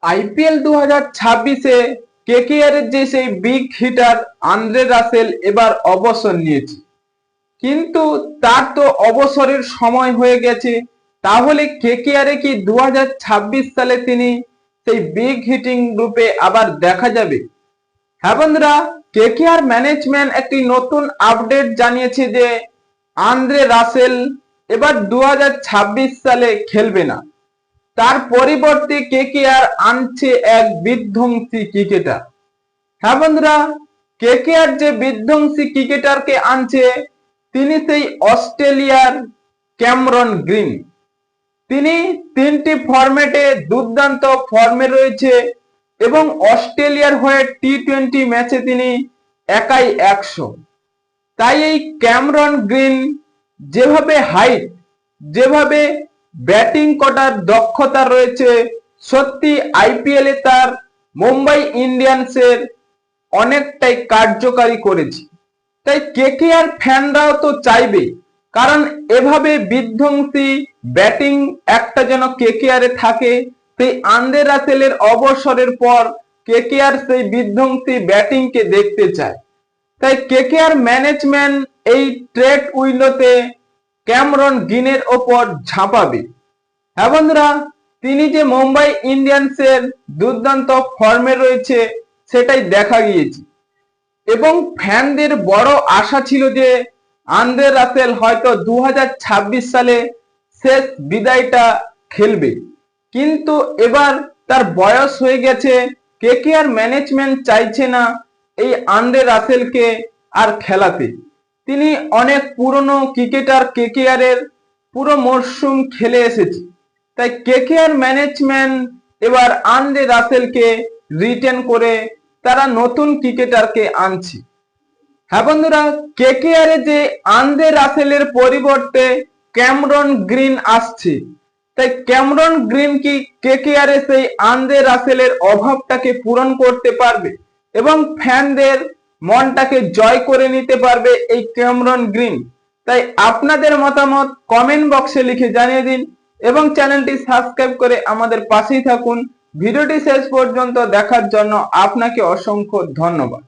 IPL 2026-এ KKR এর যে সেই বিগ হিটার আন্দ্রে রাসেল এবার অবসর নিয়েছে, কিন্তু তার তো অবসরের সময় হয়ে গেছে। তাহলে কেকেআরে কি 2026 সালে তিনি সেই বিগ হিটিং গ্রুপে আবার দেখা যাবে? হ্যাঁ বন্ধুরা, কেকেআর ম্যানেজমেন্ট একটি নতুন আপডেট জানিয়েছে যে আন্দ্রে রাসেল এবার 2026 সালে খেলবে না। তার পরিবর্তে কেকেআর আনছে এক বিধ্বংসী ক্রিকেটার। হ্যাঁ বন্ধুরা, কেকেআর যে বিধ্বংসী ক্রিকেটারকে আনছে তিনি সেই অস্ট্রেলিয়ার ক্যামরন গ্রিন। তিনি 3টি ফরম্যাটে দুর্দান্ত ফর্মে রয়েছে এবং অস্ট্রেলিয়ার হয়ে টি-20 ম্যাচে তিনি একাই 100। তাই এই ক্যামরন গ্রিন যেভাবে হাইট, যেভাবে ব্যাটিং করার দক্ষতা রয়েছে, সত্যি আইপিএলে তার মুম্বাই ইন্ডিয়ান্সের অনেকটাই কার্যকারী করেছে। তাই কেকেআর ফ্যানরাও তো চাইবে, কারণ এভাবে বিধ্বংসী ব্যাটিং একটা যেন কেকেআরে থাকে। সেই আন্দ্রে রাসেলের অবসরের পর কেকেআর সেই বিধ্বংসী ব্যাটিংকে দেখতে চায়। তাই কেকেআর ম্যানেজমেন্ট এই ট্রেড উইন্ডোতে ক্যামরন গ্রিনের ওপর ঝাঁপাবে। হ্যাঁ বন্ধুরা, তিনি যে মুম্বাই ইন্ডিয়ান্সের দুর্দান্ত ফর্মে রয়েছে সেটাই দেখা গিয়েছে এবং ফ্যানদের বড় আশা ছিল যে আন্দ্রে রাসেল হয়তো 2026 সালে শেষ বিদায়টা খেলবে, কিন্তু এবার তার বয়স হয়ে গেছে। কেকেআর ম্যানেজমেন্ট চাইছে না এই আন্দ্রে রাসেলকে আর খেলাতে। তিনি অনেক পুরনো ক্রিকেটার, কেকেআর এর পুরো মরশুম খেলে এসেছে। তাই কেকেআর ম্যানেজমেন্ট এবার আন্দ্রে রাসেলকে রিটেন করে তারা নতুন ক্রিকেটারকে আনছে। হ্যাঁ বন্ধুরা, কেকেআর এ যে আন্দ্রে রাসেলের পরিবর্তে ক্যামরন গ্রিন আসছে, তাই ক্যামরন গ্রিন কি কেকেআর এ সেই আন্দ্রে রাসেলের অভাবটাকে পূরণ করতে পারবে এবং ফ্যানদের মনটাকে জয় করে নিতে পারবে এই ক্যামরন গ্রিন? তাই আপনাদের মতামত কমেন্ট বক্সে লিখে জানিয়ে দিন এবং চ্যানেলটি সাবস্ক্রাইব করে আমাদের পাশেই থাকুন। ভিডিওটি শেষ পর্যন্ত দেখার জন্য আপনাকে অসংখ্য ধন্যবাদ।